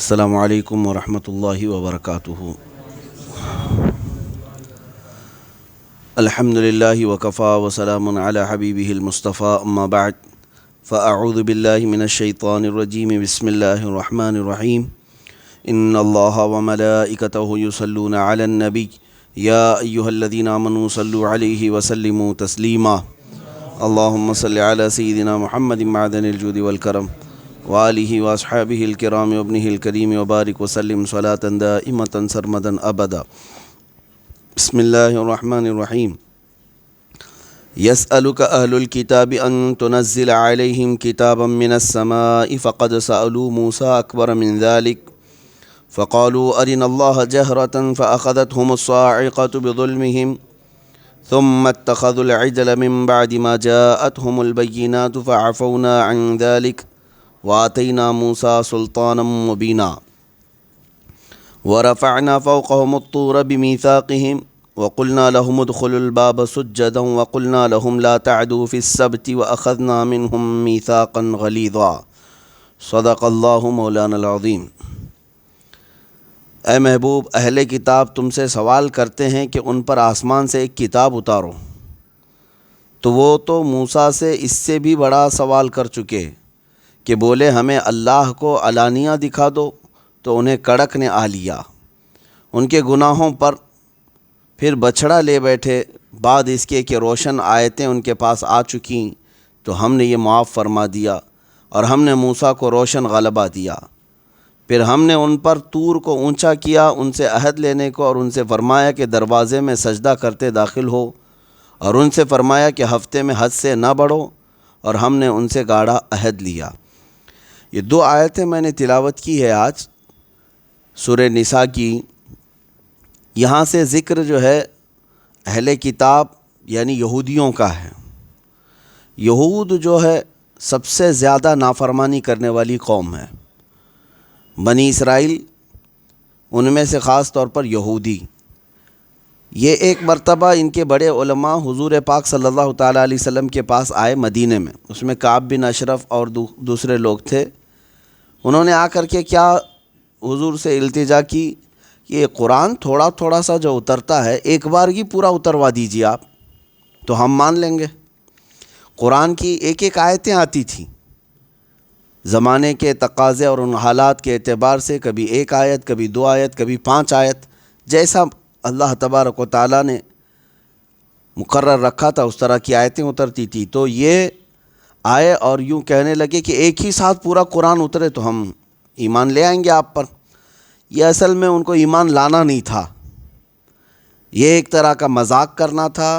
السلام علیکم ورحمۃ اللہ وبرکاتہ۔ الحمد للہ وکفا وسلام علی حبیبہ المصطفیٰ، اما بعد فاعوذ باللہ من الشیطان الرجیم، بسم اللہ الرحمن الرحیم۔ ان اللہ وملائکتہ یصلون علی النبی یا ایہا الذین آمنوا صلوا علیہ وسلموا تسلیما۔ اللہم صل علی سیدنا محمد معدن الجود والکرم وآلہ واصحابہ الکرام وابنہ الکریم وبارک وسلم صلاۃ دائمۃ سرمدا ابدا۔ بسم اللہ الرحمن الرحیم۔ یسألک اہل الکتاب ان تنزل علیہم کتابا من السماء فقد سألوا موسیٰ اکبر من ذلک فقالوا ارنا اللہ جہرۃ فأخذتہم الصاعقۃ بظلمہم ثم اتخذوا العجل من بعد ما جاءتہم البینات فعفونا عن ذلک وآتینا موسیٰ سلطانا مبینا ورفعنا فوقهم الطور بمیثاقهم وقلنا لهم ادخلوا الباب سجدا وقلنا لهم لا تعدوا في السبت وأخذنا منهم ميثاقا غلیظا۔ صدق اللہ مولانا العظیم۔ اے محبوب، اہل کتاب تم سے سوال کرتے ہیں کہ ان پر آسمان سے ایک کتاب اتارو، تو وہ تو موسیٰ سے اس سے بھی بڑا سوال کر چکے کہ بولے ہمیں اللہ کو علانیہ دکھا دو، تو انہیں کڑک نے آ لیا۔ ان کے گناہوں پر پھر بچھڑا لے بیٹھے، بعد اس کے کہ روشن آیتیں ان کے پاس آ چکیں تو ہم نے یہ معاف فرما دیا، اور ہم نے موسیٰ کو روشن غلبہ دیا۔ پھر ہم نے ان پر طور کو اونچا کیا، ان سے عہد لینے کو، اور ان سے فرمایا کہ دروازے میں سجدہ کرتے داخل ہو، اور ان سے فرمایا کہ ہفتے میں حد سے نہ بڑھو، اور ہم نے ان سے گاڑھا عہد لیا۔ یہ دو آیتیں میں نے تلاوت کی ہے آج سورہ نساء کی۔ یہاں سے ذکر جو ہے اہل کتاب یعنی یہودیوں کا ہے۔ یہود جو ہے سب سے زیادہ نافرمانی کرنے والی قوم ہے۔ بنی اسرائیل ان میں سے خاص طور پر یہودی۔ یہ ایک مرتبہ ان کے بڑے علماء حضور پاک صلی اللہ تعالیٰ علیہ وسلم کے پاس آئے مدینے میں، اس میں کعب بن اشرف اور دوسرے لوگ تھے۔ انہوں نے آ کر کے کیا حضور سے التجا کی کہ یہ قرآن تھوڑا تھوڑا سا جو اترتا ہے ایک بار ہی پورا اتروا دیجیے آپ، تو ہم مان لیں گے۔ قرآن کی ایک ایک آیتیں آتی تھیں، زمانے کے تقاضے اور ان حالات کے اعتبار سے، کبھی ایک آیت، کبھی دو آیت، کبھی 5 آیت، جیسا اللہ تبارک و تعالیٰ نے مقرر رکھا تھا اس طرح کی آیتیں اترتی تھی۔ تو یہ آئے اور یوں کہنے لگے کہ ایک ہی ساتھ پورا قرآن اترے تو ہم ایمان لے آئیں گے آپ پر۔ یہ اصل میں ان کو ایمان لانا نہیں تھا، یہ ایک طرح کا مذاق کرنا تھا۔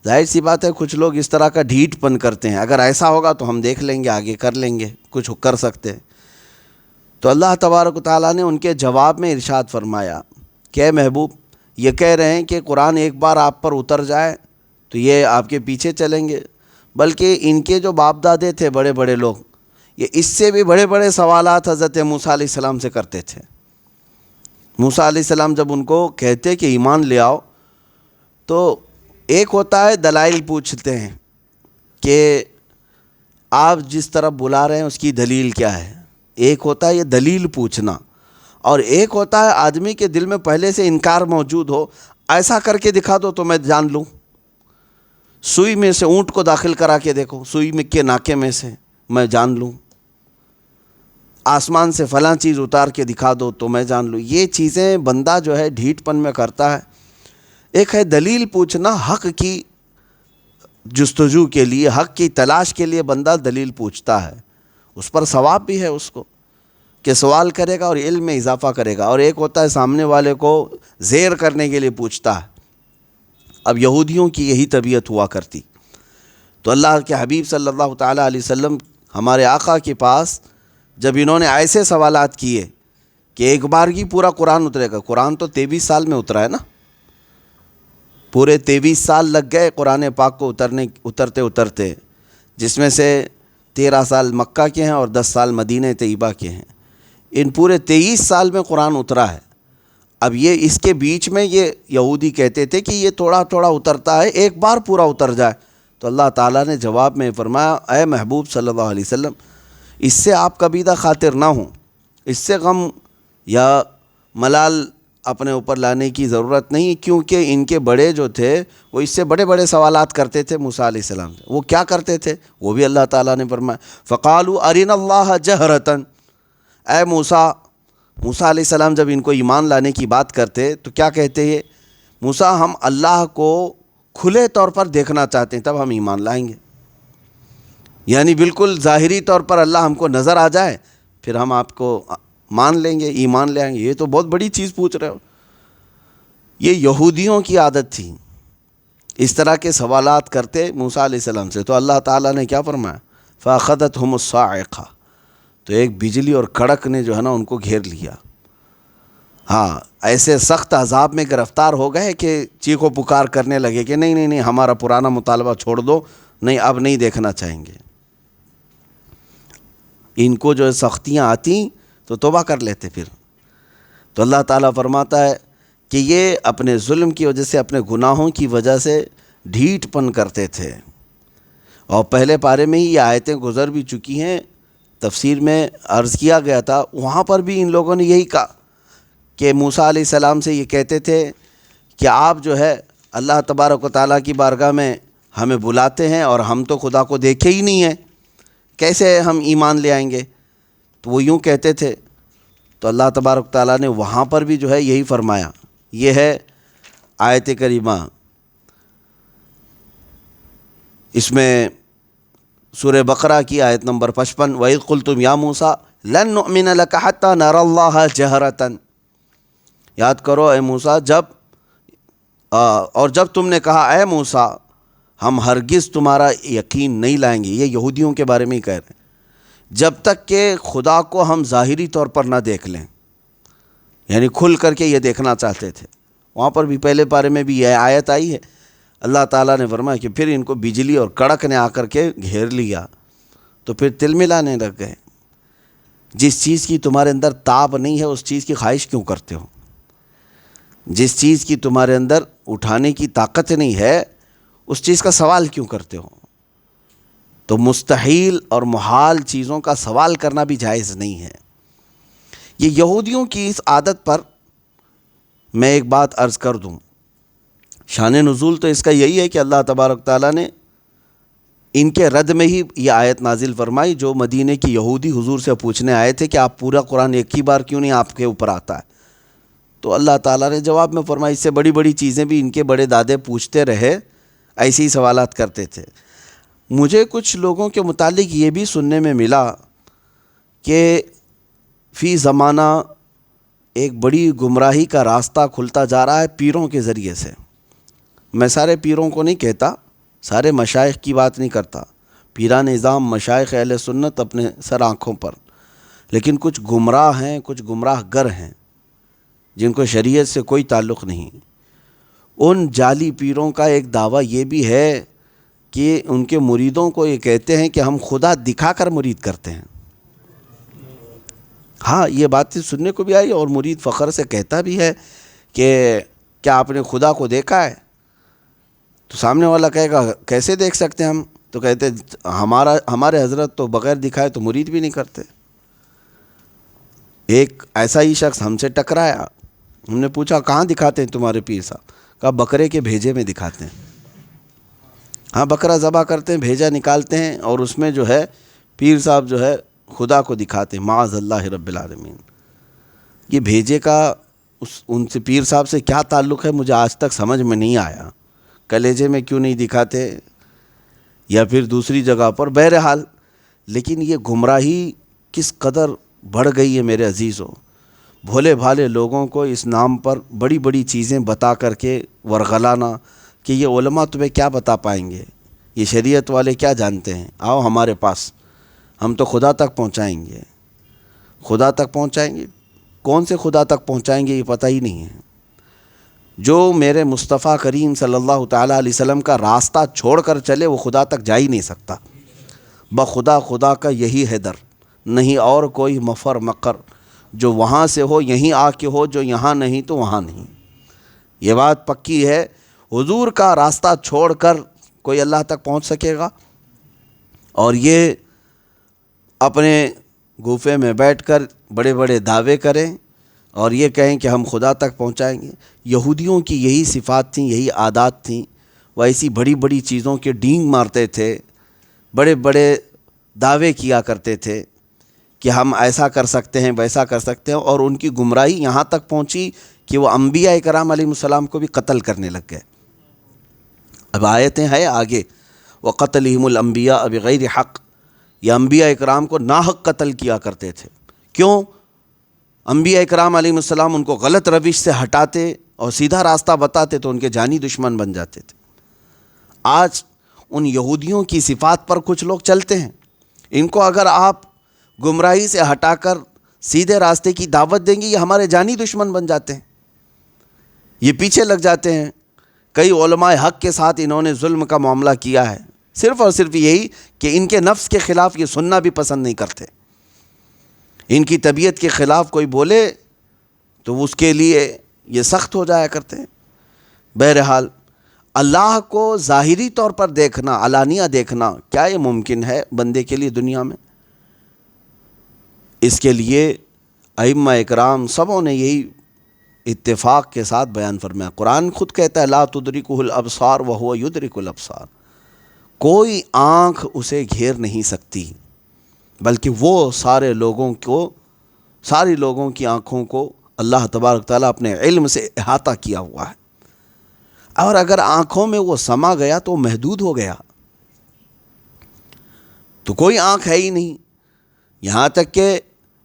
ظاہر سی بات ہے کچھ لوگ اس طرح کا ڈھیٹ پن کرتے ہیں، اگر ایسا ہوگا تو ہم دیکھ لیں گے، آگے کر لیں گے، کچھ کر سکتے ہیں۔ تو اللہ تبارک و تعالیٰ نے ان کے جواب میں ارشاد فرمایا کہ اے محبوب، یہ کہہ رہے ہیں کہ قرآن ایک بار آپ پر اتر جائے تو یہ آپ کے پیچھے چلیں گے، بلکہ ان کے جو باپ دادے تھے بڑے بڑے لوگ، یہ اس سے بھی بڑے بڑے سوالات حضرت موسیٰ علیہ السلام سے کرتے تھے۔ موسیٰ علیہ السلام جب ان کو کہتے کہ ایمان لے آؤ، تو ایک ہوتا ہے دلائل پوچھتے ہیں کہ آپ جس طرف بلا رہے ہیں اس کی دلیل کیا ہے، ایک ہوتا ہے یہ دلیل پوچھنا، اور ایک ہوتا ہے آدمی کے دل میں پہلے سے انکار موجود ہو، ایسا کر کے دکھا دو تو میں جان لوں۔ سوئی میں سے اونٹ کو داخل کرا کے دیکھو، سوئی میں کے ناکے میں سے میں جان لوں، آسمان سے فلاں چیز اتار کے دکھا دو تو میں جان لوں۔ یہ چیزیں بندہ جو ہے ڈھیٹ پن میں کرتا ہے۔ ایک ہے دلیل پوچھنا، حق کی جستجو کے لیے، حق کی تلاش کے لیے بندہ دلیل پوچھتا ہے، اس پر ثواب بھی ہے اس کو کہ سوال کرے گا اور علم میں اضافہ کرے گا۔ اور ایک ہوتا ہے سامنے والے کو زیر کرنے کے لیے پوچھتا ہے۔ اب یہودیوں کی یہی طبیعت ہوا کرتی، تو اللہ کے حبیب صلی اللہ تعالیٰ علیہ وسلم ہمارے آقا کے پاس جب انہوں نے ایسے سوالات کیے کہ ایک بار ہی پورا قرآن اترے گا، قرآن تو 23 سال میں اترا ہے نا، پورے 23 سال لگ گئے قرآن پاک کو اترتے اترتے، جس میں سے 13 سال مکہ کے ہیں اور 10 سال مدینہ طیبہ کے ہیں۔ ان پورے 23 سال میں قرآن اترا ہے۔ اب یہ اس کے بیچ میں یہ یہودی کہتے تھے کہ یہ تھوڑا تھوڑا اترتا ہے، ایک بار پورا اتر جائے، تو اللہ تعالیٰ نے جواب میں فرمایا اے محبوب صلی اللہ علیہ وسلم، اس سے آپ کبیدہ خاطر نہ ہوں، اس سے غم یا ملال اپنے اوپر لانے کی ضرورت نہیں، کیونکہ ان کے بڑے جو تھے وہ اس سے بڑے بڑے سوالات کرتے تھے موسیٰ علیہ السلام سے۔ وہ کیا کرتے تھے وہ بھی اللہ تعالیٰ نے فرمایا، فَقَالُوا أَرِنَا اللَّهَ جَهْرَةً۔ اے موسیٰ علیہ السلام جب ان کو ایمان لانے کی بات کرتے تو کیا کہتے ہیں؟ موسیٰ ہم اللہ کو کھلے طور پر دیکھنا چاہتے ہیں، تب ہم ایمان لائیں گے۔ یعنی بالکل ظاہری طور پر اللہ ہم کو نظر آ جائے پھر ہم آپ کو مان لیں گے، ایمان لے آئیں گے۔ یہ تو بہت بڑی چیز پوچھ رہے ہو۔ یہ یہودیوں کی عادت تھی، اس طرح کے سوالات کرتے موسیٰ علیہ السلام سے۔ تو اللہ تعالیٰ نے کیا فرمایا؟ فَأَخَذَتْهُمُ الصَّاعِقَةُ، تو ایک بجلی اور کڑک نے جو ہے نا ان کو گھیر لیا۔ ہاں، ایسے سخت عذاب میں گرفتار ہو گئے کہ چیخ و پکار کرنے لگے کہ نہیں نہیں نہیں، ہمارا پرانا مطالبہ چھوڑ دو، نہیں اب نہیں دیکھنا چاہیں گے۔ ان کو جو سختیاں آتی تو توبہ کر لیتے پھر۔ تو اللہ تعالیٰ فرماتا ہے کہ یہ اپنے ظلم کی وجہ سے، اپنے گناہوں کی وجہ سے ڈھیٹ پن کرتے تھے۔ اور پہلے پارے میں ہی یہ آیتیں گزر بھی چکی ہیں، تفسیر میں عرض کیا گیا تھا، وہاں پر بھی ان لوگوں نے یہی کہا کہ موسیٰ علیہ السلام سے یہ کہتے تھے کہ آپ جو ہے اللہ تبارک و تعالیٰ کی بارگاہ میں ہمیں بلاتے ہیں اور ہم تو خدا کو دیکھے ہی نہیں ہیں، کیسے ہم ایمان لے آئیں گے؟ تو وہ یوں کہتے تھے۔ تو اللہ تبارک تعالیٰ نے وہاں پر بھی جو ہے یہی فرمایا۔ یہ ہے آیت کریمہ، اس میں سورہ بقرہ کی آیت نمبر 55، وَإِذْ قُلْتُمْ يَا مُوسَىٰ لَن نُؤْمِنَ لَكَ حَتَّىٰ نَرَى اللَّهَ جَهْرَةً۔ یاد کرو اے موسیٰ، جب تم نے کہا اے موسیٰ ہم ہرگز تمہارا یقین نہیں لائیں گے، یہ یہودیوں کے بارے میں ہی کہہ رہے ہیں، جب تک کہ خدا کو ہم ظاہری طور پر نہ دیکھ لیں۔ یعنی کھل کر کے یہ دیکھنا چاہتے تھے۔ وہاں پر بھی پہلے پارے میں بھی یہ آیت آئی ہے، اللہ تعالیٰ نے فرمایا کہ پھر ان کو بجلی اور کڑک نے آ کر کے گھیر لیا تو پھر تل ملانے لگ گئے۔ جس چیز کی تمہارے اندر تاب نہیں ہے اس چیز کی خواہش کیوں کرتے ہو؟ جس چیز کی تمہارے اندر اٹھانے کی طاقت نہیں ہے اس چیز کا سوال کیوں کرتے ہو؟ تو مستحیل اور محال چیزوں کا سوال کرنا بھی جائز نہیں ہے۔ یہ یہودیوں کی اس عادت پر میں ایک بات عرض کر دوں، شان نزول تو اس کا یہی ہے کہ اللہ تبارک تعالیٰ نے ان کے رد میں ہی یہ آیت نازل فرمائی، جو مدینے کی یہودی حضور سے پوچھنے آئے تھے کہ آپ پورا قرآن ایک ہی بار کیوں نہیں آپ کے اوپر آتا ہے؟ تو اللہ تعالیٰ نے جواب میں فرمایا، اس سے بڑی بڑی چیزیں بھی ان کے بڑے دادے پوچھتے رہے، ایسے ہی سوالات کرتے تھے۔ مجھے کچھ لوگوں کے متعلق یہ بھی سننے میں ملا کہ فی زمانہ ایک بڑی گمراہی کا راستہ کھلتا جا رہا ہے پیروں کے ذریعے سے۔ میں سارے پیروں کو نہیں کہتا، سارے مشائخ کی بات نہیں کرتا، پیران نظام مشائخ اہل سنت اپنے سر آنکھوں پر، لیکن کچھ گمراہ ہیں، کچھ گمراہ گر ہیں جن کو شریعت سے کوئی تعلق نہیں۔ ان جعلی پیروں کا ایک دعویٰ یہ بھی ہے کہ ان کے مریدوں کو یہ کہتے ہیں کہ ہم خدا دکھا کر مرید کرتے ہیں۔ ہاں، یہ بات سننے کو بھی آئی اور مرید فخر سے کہتا بھی ہے کہ کیا آپ نے خدا کو دیکھا ہے؟ تو سامنے والا کہے گا کیسے دیکھ سکتے ہیں ہم؟ تو کہتے ہمارے حضرت تو بغیر دکھائے تو مرید بھی نہیں کرتے۔ ایک ایسا ہی شخص ہم سے ٹکرایا، ہم نے پوچھا کہاں دکھاتے ہیں تمہارے پیر صاحب؟ کہا بکرے کے بھیجے میں دکھاتے ہیں۔ ہاں، بکرا ذبح کرتے ہیں، بھیجا نکالتے ہیں اور اس میں جو ہے پیر صاحب جو ہے خدا کو دکھاتے ہیں، معاذ اللہ رب العالمین۔ یہ بھیجے کا ان سے پیر صاحب سے کیا تعلق ہے مجھے آج تک سمجھ میں نہیں آیا۔ کلیجے میں کیوں نہیں دکھاتے یا پھر دوسری جگہ پر؟ بہرحال لیکن یہ گمراہی کس قدر بڑھ گئی ہے میرے عزیزوں۔ بھولے بھالے لوگوں کو اس نام پر بڑی بڑی چیزیں بتا کر کے ورغلانا کہ یہ علماء تمہیں کیا بتا پائیں گے، یہ شریعت والے کیا جانتے ہیں، آؤ ہمارے پاس، ہم تو خدا تک پہنچائیں گے۔ خدا تک پہنچائیں گے؟ کون سے خدا تک پہنچائیں گے یہ پتہ ہی نہیں ہے۔ جو میرے مصطفیٰ کریم صلی اللہ تعالیٰ علیہ وسلم کا راستہ چھوڑ کر چلے وہ خدا تک جا ہی نہیں سکتا۔ بخدا خدا کا یہی ہے در، نہیں اور کوئی مفر مقر، جو وہاں سے ہو یہیں آ کے ہو، جو یہاں نہیں تو وہاں نہیں۔ یہ بات پکی ہے، حضور کا راستہ چھوڑ کر کوئی اللہ تک پہنچ سکے گا؟ اور یہ اپنے گوفے میں بیٹھ کر بڑے بڑے دعوے کریں اور یہ کہیں کہ ہم خدا تک پہنچائیں گے۔ یہودیوں کی یہی صفات تھیں، یہی عادات تھیں، وہ ایسی بڑی بڑی چیزوں کے ڈینگ مارتے تھے، بڑے بڑے دعوے کیا کرتے تھے کہ ہم ایسا کر سکتے ہیں، ویسا کر سکتے ہیں، اور ان کی گمراہی یہاں تک پہنچی کہ وہ انبیاء کرام علیہ السلام کو بھی قتل کرنے لگ گئے۔ اب آیتیں ہیں آگے، وَقَتْلِهِمُ الْأَنْبِيَاءَ بِغَيْرِ حق، یہ انبیاء اکرام کو ناحق قتل کیا کرتے تھے۔ کیوں؟ انبیاء اکرام علیہ السلام ان کو غلط روش سے ہٹاتے اور سیدھا راستہ بتاتے تو ان کے جانی دشمن بن جاتے تھے۔ آج ان یہودیوں کی صفات پر کچھ لوگ چلتے ہیں، ان کو اگر آپ گمراہی سے ہٹا کر سیدھے راستے کی دعوت دیں گے، یہ ہمارے جانی دشمن بن جاتے ہیں، یہ پیچھے لگ جاتے ہیں۔ کئی علماء حق کے ساتھ انہوں نے ظلم کا معاملہ کیا ہے، صرف اور صرف یہی کہ ان کے نفس کے خلاف یہ سننا بھی پسند نہیں کرتے۔ ان کی طبیعت کے خلاف کوئی بولے تو اس کے لیے یہ سخت ہو جایا کرتے ہیں۔ بہرحال اللہ کو ظاہری طور پر دیکھنا، علانیہ دیکھنا، کیا یہ ممکن ہے بندے کے لیے دنیا میں؟ اس کے لیے ائمہ اکرام سبوں نے یہی اتفاق کے ساتھ بیان فرمایا۔ قرآن خود کہتا ہے لا تدرکہ الابصار وہو یدرک الابصار، کوئی آنکھ اسے گھیر نہیں سکتی، بلکہ وہ سارے لوگوں کی آنکھوں کو اللہ تبارک تعالیٰ اپنے علم سے احاطہ کیا ہوا ہے، اور اگر آنکھوں میں وہ سما گیا تو محدود ہو گیا، تو کوئی آنکھ ہے ہی نہیں۔ یہاں تک کہ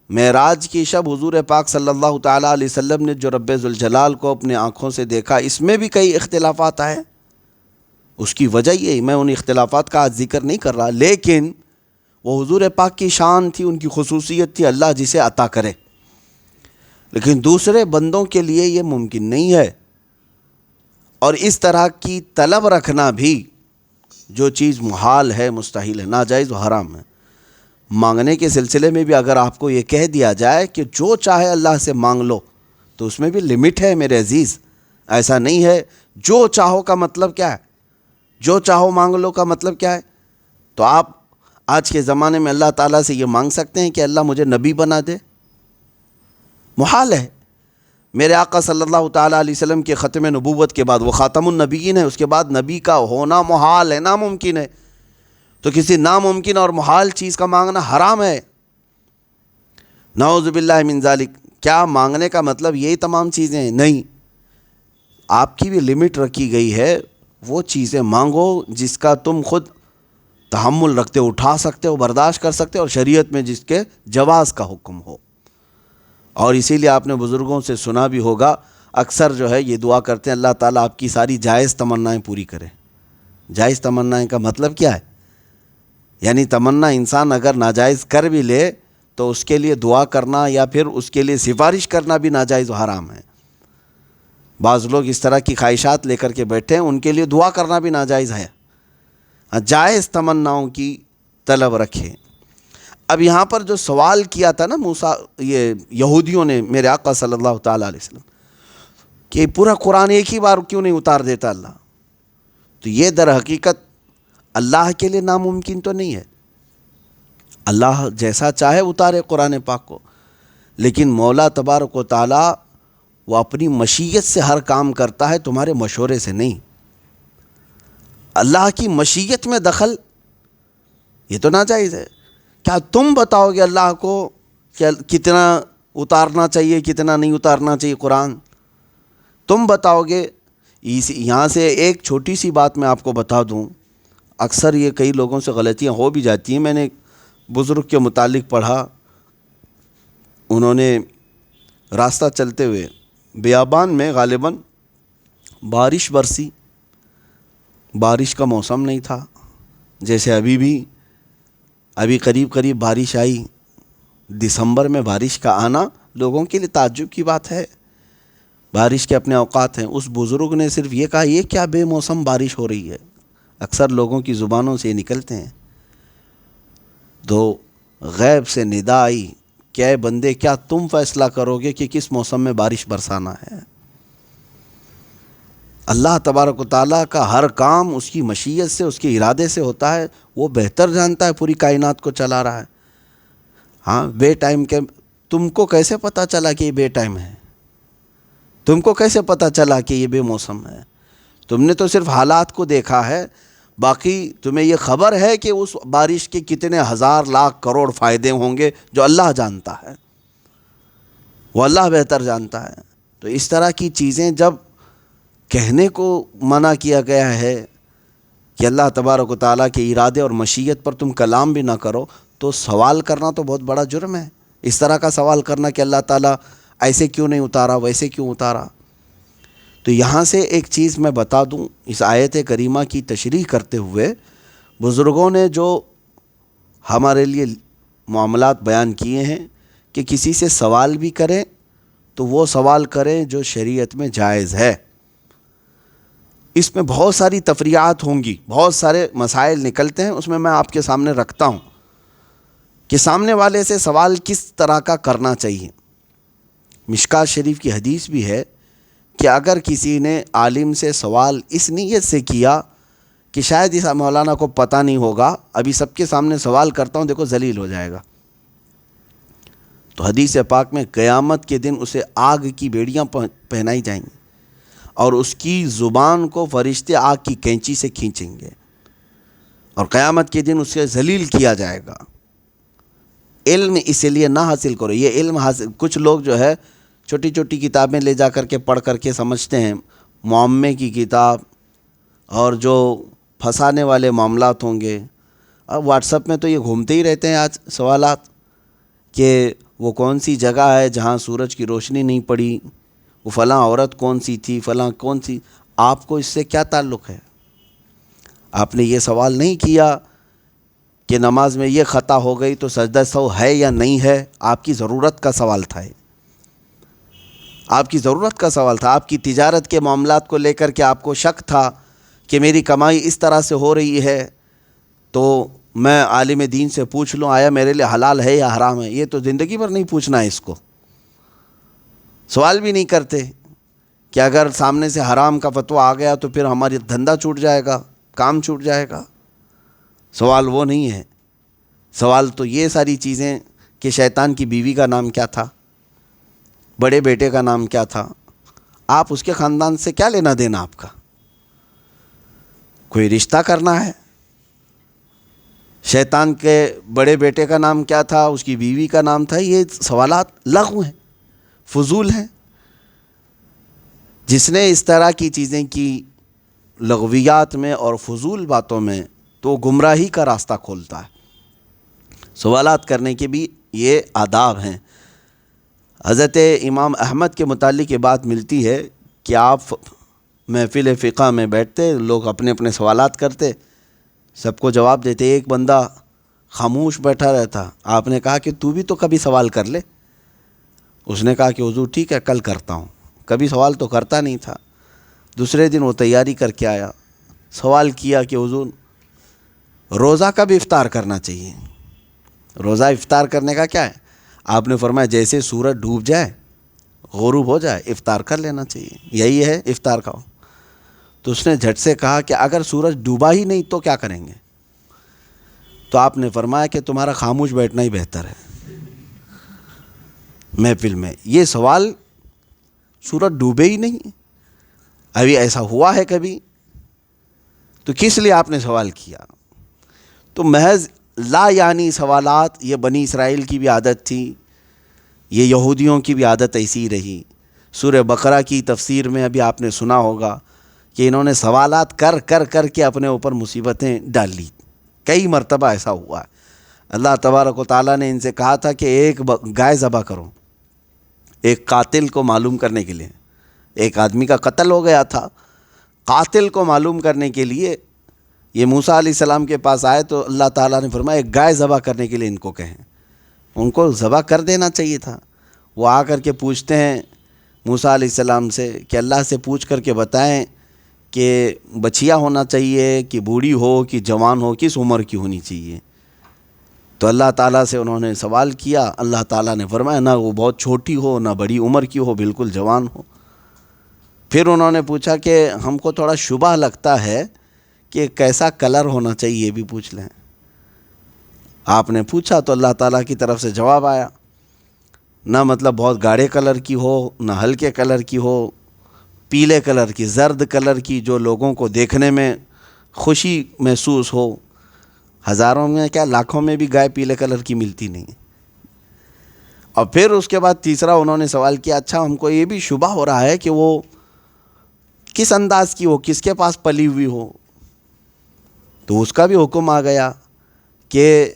معراج کی شب حضور پاک صلی اللہ تعالیٰ علیہ وسلم نے جو رب ذوالجلال کو اپنے آنکھوں سے دیکھا، اس میں بھی کئی اختلافات آئے۔ اس کی وجہ یہ، میں ان اختلافات کا آج ذکر نہیں کر رہا، لیکن وہ حضور پاک کی شان تھی، ان کی خصوصیت تھی، اللہ جسے عطا کرے، لیکن دوسرے بندوں کے لیے یہ ممکن نہیں ہے۔ اور اس طرح کی طلب رکھنا بھی، جو چیز محال ہے، مستحیل ہے، ناجائز و حرام ہے۔ مانگنے کے سلسلے میں بھی اگر آپ کو یہ کہہ دیا جائے کہ جو چاہے اللہ سے مانگ لو، تو اس میں بھی لمٹ ہے میرے عزیز۔ ایسا نہیں ہے جو چاہو کا مطلب کیا ہے، جو چاہو مانگ لو کا مطلب کیا ہے؟ تو آپ آج کے زمانے میں اللہ تعالیٰ سے یہ مانگ سکتے ہیں کہ اللہ مجھے نبی بنا دے؟ محال ہے۔ میرے آقا صلی اللہ تعالیٰ علیہ وسلم کے ختم نبوت کے بعد وہ خاتم النبیین ہے، اس کے بعد نبی کا ہونا محال ہے، ناممکن ہے۔ تو کسی ناممکن اور محال چیز کا مانگنا حرام ہے، نعوذ باللہ من ذالک۔ کیا مانگنے کا مطلب یہی تمام چیزیں ہیں؟ نہیں، آپ کی بھی لمٹ رکھی گئی ہے۔ وہ چیزیں مانگو جس کا تم خود تحمل رکھتے ہو، اٹھا سکتے ہو، برداشت کر سکتے ہو، اور شریعت میں جس کے جواز کا حکم ہو۔ اور اسی لیے آپ نے بزرگوں سے سنا بھی ہوگا، اکثر جو ہے یہ دعا کرتے ہیں اللہ تعالیٰ آپ کی ساری جائز تمنائیں پوری کرے۔ جائز تمنائیں کا مطلب کیا ہے؟ یعنی تمنا انسان اگر ناجائز کر بھی لے تو اس کے لیے دعا کرنا یا پھر اس کے لیے سفارش کرنا بھی ناجائز و حرام ہے۔ بعض لوگ اس طرح کی خواہشات لے کر کے بیٹھے ہیں، ان کے لیے دعا کرنا بھی ناجائز ہے۔ جائز تمناؤں کی طلب رکھیں۔ اب یہاں پر جو سوال کیا تھا نا یہ یہودیوں نے میرے آقا صلی اللہ تعالیٰ علیہ وسلم کہ پورا قرآن ایک ہی بار کیوں نہیں اتار دیتا اللہ، تو یہ در حقیقت اللہ کے لیے ناممکن تو نہیں ہے۔ اللہ جیسا چاہے اتارے قرآن پاک کو، لیکن مولا تبارک و تعالیٰ وہ اپنی مشیت سے ہر کام کرتا ہے، تمہارے مشورے سے نہیں۔ اللہ کی مشیت میں دخل یہ تو ناجائز ہے۔ کیا تم بتاؤ گے اللہ کو کہ کتنا اتارنا چاہیے، کتنا نہیں اتارنا چاہیے قرآن؟ تم بتاؤ گے؟ یہاں سے ایک چھوٹی سی بات میں آپ کو بتا دوں، اکثر یہ کئی لوگوں سے غلطیاں ہو بھی جاتی ہیں۔ میں نے بزرگ کے متعلق پڑھا، انہوں نے راستہ چلتے ہوئے بیابان میں غالباً بارش برسی، بارش کا موسم نہیں تھا، جیسے ابھی قریب بارش آئی۔ دسمبر میں بارش کا آنا لوگوں کے لیے تعجب کی بات ہے، بارش کے اپنے اوقات ہیں۔ اس بزرگ نے صرف یہ کہا یہ کیا بے موسم بارش ہو رہی ہے، اکثر لوگوں کی زبانوں سے یہ نکلتے ہیں۔ تو غیب سے ندا آئی کہ اے بندے، کیا تم فیصلہ کرو گے کہ کس موسم میں بارش برسانا ہے؟ اللہ تبارک و تعالیٰ کا ہر کام اس کی مشیت سے، اس کے ارادے سے ہوتا ہے، وہ بہتر جانتا ہے، پوری کائنات کو چلا رہا ہے۔ ہاں بے ٹائم کے، تم کو کیسے پتہ چلا کہ یہ بے ٹائم ہے؟ تم کو کیسے پتہ چلا کہ یہ بے موسم ہے؟ تم نے تو صرف حالات کو دیکھا ہے، باقی تمہیں یہ خبر ہے کہ اس بارش کے کتنے ہزار لاکھ کروڑ فائدے ہوں گے جو اللہ جانتا ہے، وہ اللہ بہتر جانتا ہے۔ تو اس طرح کی چیزیں جب کہنے کو منع کیا گیا ہے کہ اللہ تبارک و تعالیٰ کے ارادے اور مشیت پر تم کلام بھی نہ کرو، تو سوال کرنا تو بہت بڑا جرم ہے۔ اس طرح کا سوال کرنا کہ اللہ تعالیٰ ایسے کیوں نہیں اتارا، ویسے کیوں اتارا۔ تو یہاں سے ایک چیز میں بتا دوں، اس آیت کریمہ کی تشریح کرتے ہوئے بزرگوں نے جو ہمارے لیے معاملات بیان کیے ہیں کہ کسی سے سوال بھی کریں تو وہ سوال کریں جو شریعت میں جائز ہے۔ اس میں بہت ساری تفریعات ہوں گی، بہت سارے مسائل نکلتے ہیں، اس میں آپ کے سامنے رکھتا ہوں کہ سامنے والے سے سوال کس طرح کا کرنا چاہیے۔ مشکوٰۃ شریف کی حدیث بھی ہے کہ اگر کسی نے عالم سے سوال اس نیت سے کیا کہ شاید اس مولانا کو پتہ نہیں ہوگا، ابھی سب کے سامنے سوال کرتا ہوں، دیکھو ذلیل ہو جائے گا، تو حدیث پاک میں قیامت کے دن اسے آگ کی بیڑیاں پہنائی جائیں گی اور اس کی زبان کو فرشتے آگ کی کینچی سے کھینچیں گے اور قیامت کے دن اسے ذلیل کیا جائے گا۔ علم اسی لیے نہ حاصل کرو، یہ علم حاصل، کچھ لوگ جو ہے چھوٹی چھوٹی کتابیں لے جا کر کے پڑھ کر کے سمجھتے ہیں، معمے کی کتاب اور جو پھنسانے والے معاملات ہوں گے۔ اب واٹس ایپ میں تو یہ گھومتے ہی رہتے ہیں آج سوالات کہ وہ کون سی جگہ ہے جہاں سورج کی روشنی نہیں پڑی، وہ فلاں عورت کون سی تھی، فلاں کون سی۔ آپ کو اس سے کیا تعلق ہے؟ آپ نے یہ سوال نہیں کیا کہ نماز میں یہ خطا ہو گئی تو سجدہ سہو ہے یا نہیں ہے۔ آپ کی ضرورت کا سوال تھا، آپ کی ضرورت کا سوال تھا۔ آپ کی تجارت کے معاملات کو لے کر کے آپ کو شک تھا کہ میری کمائی اس طرح سے ہو رہی ہے تو میں عالم دین سے پوچھ لوں آیا میرے لیے حلال ہے یا حرام ہے۔ یہ تو زندگی بھر نہیں پوچھنا ہے، اس کو سوال بھی نہیں کرتے کہ اگر سامنے سے حرام کا فتویٰ آ گیا تو پھر ہماری دھندا چھوٹ جائے گا، کام چھوٹ جائے گا۔ سوال وہ نہیں ہے، سوال تو یہ ساری چیزیں کہ شیطان کی بیوی کا نام کیا تھا، بڑے بیٹے کا نام کیا تھا، آپ اس کے خاندان سے کیا لینا دینا آپ کا؟ کوئی رشتہ کرنا ہے؟ شیطان کے بڑے بیٹے کا نام کیا تھا، اس کی بیوی کا نام تھا، یہ سوالات لغو ہیں، فضول ہیں۔ جس نے اس طرح کی چیزیں کی لغویات میں اور فضول باتوں میں، تو گمراہی کا راستہ کھولتا ہے۔ سوالات کرنے کے بھی یہ آداب ہیں۔ حضرت امام احمد کے متعلق یہ بات ملتی ہے کہ آپ محفل فقہ میں بیٹھتے، لوگ اپنے اپنے سوالات کرتے، سب کو جواب دیتے، ایک بندہ خاموش بیٹھا رہتا۔ آپ نے کہا کہ تو بھی تو کبھی سوال کر لے۔ اس نے کہا کہ حضور ٹھیک ہے کل کرتا ہوں۔ کبھی سوال تو کرتا نہیں تھا۔ دوسرے دن وہ تیاری کر کے آیا، سوال کیا کہ حضور روزہ کب افطار کرنا چاہیے؟ روزہ افطار کرنے کا کیا ہے؟ آپ نے فرمایا جیسے سورج ڈوب جائے، غروب ہو جائے، افطار کر لینا چاہیے، یہی ہے افطار کا۔ تو اس نے جھٹ سے کہا کہ اگر سورج ڈوبا ہی نہیں تو کیا کریں گے؟ تو آپ نے فرمایا کہ تمہارا خاموش بیٹھنا ہی بہتر ہے محفل میں۔ یہ سوال، سورج ڈوبے ہی نہیں، ابھی ایسا ہوا ہے کبھی؟ تو کس لیے آپ نے سوال کیا؟ تو محض لا یعنی سوالات، یہ بنی اسرائیل کی بھی عادت تھی، یہ یہودیوں کی بھی عادت ایسی رہی۔ سورہ بقرہ کی تفسیر میں ابھی آپ نے سنا ہوگا کہ انہوں نے سوالات کر کر کر کے اپنے اوپر مصیبتیں ڈال لی۔ کئی مرتبہ ایسا ہوا ہے۔ اللہ تبارک و تعالیٰ نے ان سے کہا تھا کہ ایک گائے ذبح کرو، ایک قاتل کو معلوم کرنے کے لیے۔ ایک آدمی کا قتل ہو گیا تھا، قاتل کو معلوم کرنے کے لیے یہ موسیٰ علیہ السلام کے پاس آئے تو اللہ تعالیٰ نے فرمایا ایک گائے ذبح کرنے کے لیے ان کو کہیں۔ ان کو ذبح کر دینا چاہیے تھا۔ وہ آ کر کے پوچھتے ہیں موسیٰ علیہ السلام سے کہ اللہ سے پوچھ کر کے بتائیں کہ بچیا ہونا چاہیے کہ بوڑھی ہو کہ جوان ہو، کس عمر کی ہونی چاہیے؟ تو اللہ تعالیٰ سے انہوں نے سوال کیا، اللہ تعالیٰ نے فرمایا نہ وہ بہت چھوٹی ہو نہ بڑی عمر کی ہو، بالکل جوان ہو۔ پھر انہوں نے پوچھا کہ ہم کو تھوڑا شبہ لگتا ہے کہ کیسا کلر ہونا چاہیے، یہ بھی پوچھ لیں۔ آپ نے پوچھا تو اللہ تعالیٰ کی طرف سے جواب آیا، نہ مطلب بہت گاڑے کلر کی ہو، نہ ہلکے کلر کی ہو، پیلے کلر کی، زرد کلر کی، جو لوگوں کو دیکھنے میں خوشی محسوس ہو۔ ہزاروں میں کیا لاکھوں میں بھی گائے پیلے کلر کی ملتی نہیں۔ اور پھر اس کے بعد تیسرا انہوں نے سوال کیا، اچھا ہم کو یہ بھی شبہ ہو رہا ہے کہ وہ کس انداز کی ہو، کس کے پاس پلی ہوئی ہو۔ تو اس کا بھی حکم آ گیا کہ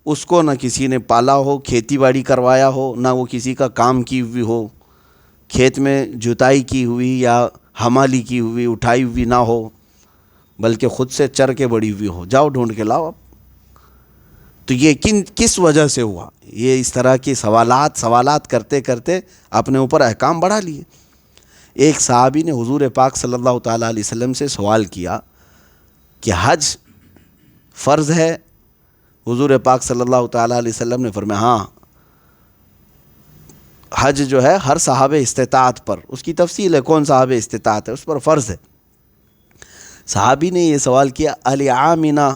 اس کو نہ کسی نے پالا ہو، کھیتی باڑی کروایا ہو، نہ وہ کسی کا کام کی ہوئی ہو، کھیت میں جتائی کی ہوئی یا حمالی کی ہوئی اٹھائی ہوئی نہ ہو، بلکہ خود سے چر کے بڑی ہوئی ہو۔ جاؤ ڈھونڈ کے لاؤ اب۔ تو یہ کس وجہ سے ہوا؟ یہ اس طرح کی سوالات کرتے کرتے اپنے اوپر احکام بڑھا لیے۔ ایک صحابی نے حضور پاک صلی اللہ تعالیٰ علیہ وسلم سے سوال کیا کہ حج فرض ہے؟ حضور پاک صلی اللہ تعالیٰ علیہ وسلم نے فرمایا ہاں، حج جو ہے ہر صاحب استطاعت پر، اس کی تفصیل ہے کون صاحب استطاعت ہے، اس پر فرض ہے۔ صحابی نے یہ سوال کیا العامنا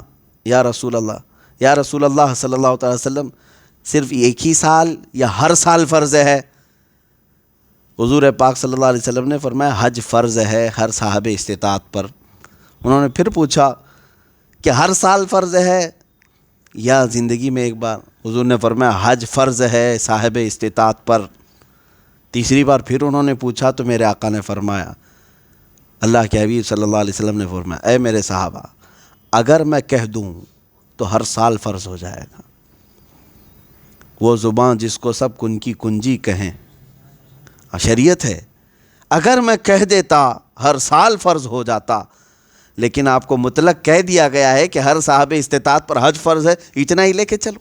یا رسول اللہ، یا رسول اللہ صلی اللہ تعالی وسلم، صرف ایک ہی سال یا ہر سال فرض ہے؟ حضور پاک صلی اللہ علیہ وسلم نے فرمایا حج فرض ہے ہر صاحب استطاعت پر۔ انہوں نے پھر پوچھا کہ ہر سال فرض ہے یا زندگی میں ایک بار؟ حضور نے فرمایا حج فرض ہے صاحب استطاعت پر۔ تیسری بار پھر انہوں نے پوچھا تو میرے آقا نے فرمایا، اللہ کے حبیب صلی اللہ علیہ وسلم نے فرمایا اے میرے صحابہ، اگر میں کہہ دوں تو ہر سال فرض ہو جائے گا۔ وہ زبان جس کو سب کن کی کنجی کہیں، شریعت ہے۔ اگر میں کہہ دیتا ہر سال فرض ہو جاتا، لیکن آپ کو مطلق کہہ دیا گیا ہے کہ ہر صاحب استطاعت پر حج فرض ہے، اتنا ہی لے کے چلو۔